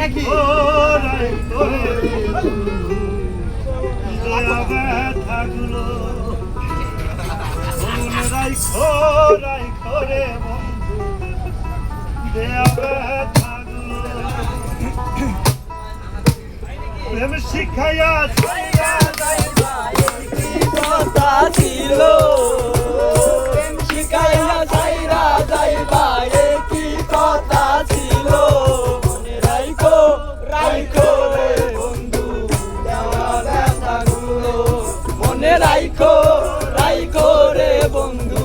নাকি ব্যথাগুলো রাইখো রাইখো রে বন্ধু দেয়া ব্যথাগুলো প্রেম শিখাইয়া কথা ছিল শিখাইয়া যাইরা যাইবা কি কথা ছিল মনে রাইখো রাইখো রে বন্ধু দেওয়া ব্যথাগুলো মনে রাইখো রাইখো রে বন্ধু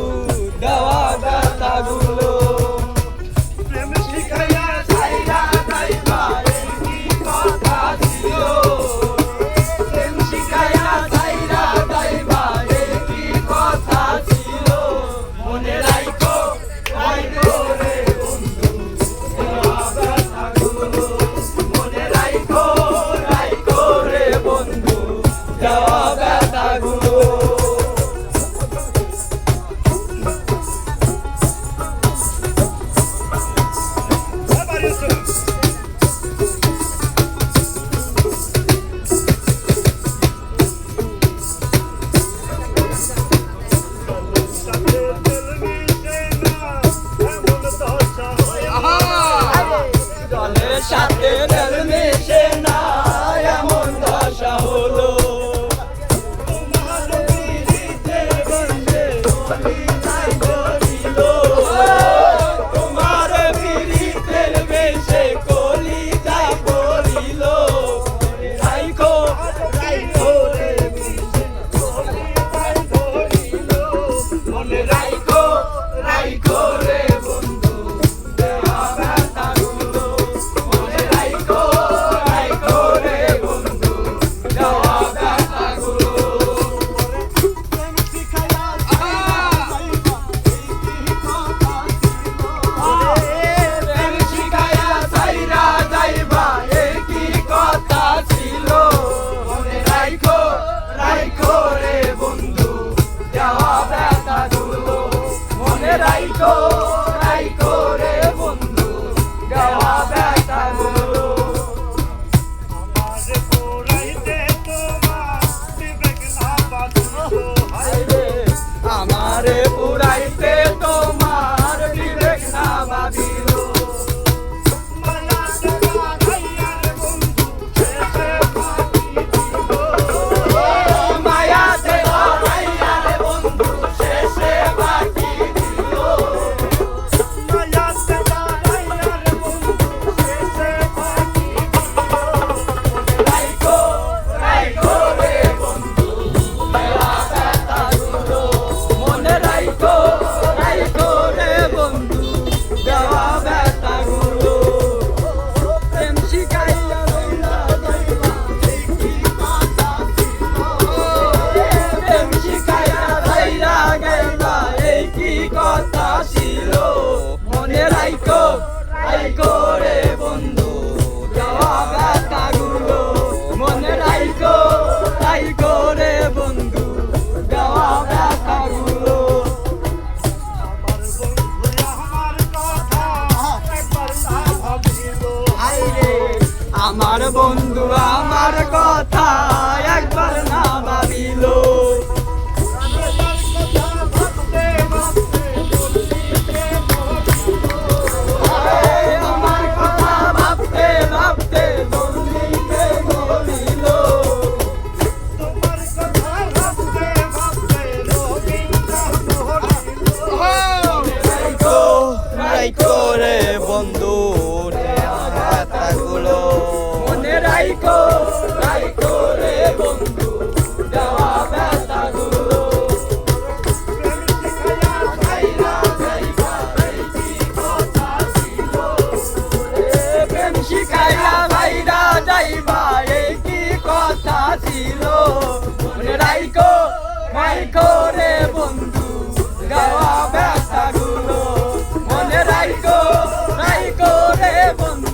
দেওয়া ব্যথাগুলো প্রেম শিখাইয়া যাইরা যাইবা কি কথা ছিল প্রেম শিখাইয়া যাইরা যাইবা কি কথা ছিল মনে রাইখো রাইখো রে বন্ধু দেওয়া ব্যথাগুলো মনে রাইখো রাইখো রে বন্ধু দেওয়া ব্যথাগুলো জলের সাথে তেল মিশে না এমন দশা হলো তোমার পিরিতে বন্ধে কলিজায় ধরিল তোমার পিরিতের বেশে কলিজায় পড়িল রাইখো রাইখো রে বেশে কলিজায় ধরিল মনে রাইখো রাইখো রে বন্ধু দেওয়া ব্যথাগুলো মনে রাইখো রাইখো রে বন্ধু দেওয়া ব্যথাগুলো প্রেম শিখাইয়া যাইরা যাইবা কি কথা ছিল মনে রাইখো রাইখো রে বন্ধু দেওয়া ব্যথাগুলো মনে রাইখো রাইখো রে বন্ধু দেওয়া ব্যথাগুলো আমারে পোড়াইতে তোমার বিবেক না বাঁধলো হায়রে আমারে পুরাইতে তোমার বিবেক না ভাবিল মায়া দেওয়া ভাইয়ার বন্ধু শেষে ফাঁকি দিল মায়া দেওয়া ভাইয়ার বন্ধু শেষে বাকি দিল মায়া দেওয়া ভাইয়ার বন্ধু শেষে ফাঁকি দিল রাইখো রাইখো রে বন্ধু দেওয়া ব্যথাগুলো মনে রাইখো রাইখো রে বন্ধু দেওয়া ব্যথাগুলো প্রেম শিখাইয়া যাইরা যাইবা কি কথা ছিল প্রেম শিখাইয়া যাইরা যাইবা কি কথা ছিল মনে রাইখো রাইখো রে বন্ধু দেওয়া ব্যথাগুলো মনে রাইখো রাইখো রে বন্ধু দেওয়া ব্যথাগুলো আমার বন্ধু আমার কথা একবার না ভাবিল আমার বন্ধু আমার কথা ভাবতে ভাবতে বন্দিতে বলিল তোমার কথা ভাবতে ভাবতে রবীন্দ্র রাইখো রাইখো রে বন্ধু দেওয়া ব্যথাগুলো মনে রাইখো রাইখো রে বন্ধু দেওয়া ব্যথাগুলো প্রেম শিখাইয়া ভাইরা যাইবা কি কথা ছিল মনে রাইখো রাইখো রে বন্ধু দেওয়া ব্যথাগুলো মনে রাইখো রাইখো রে বন্ধু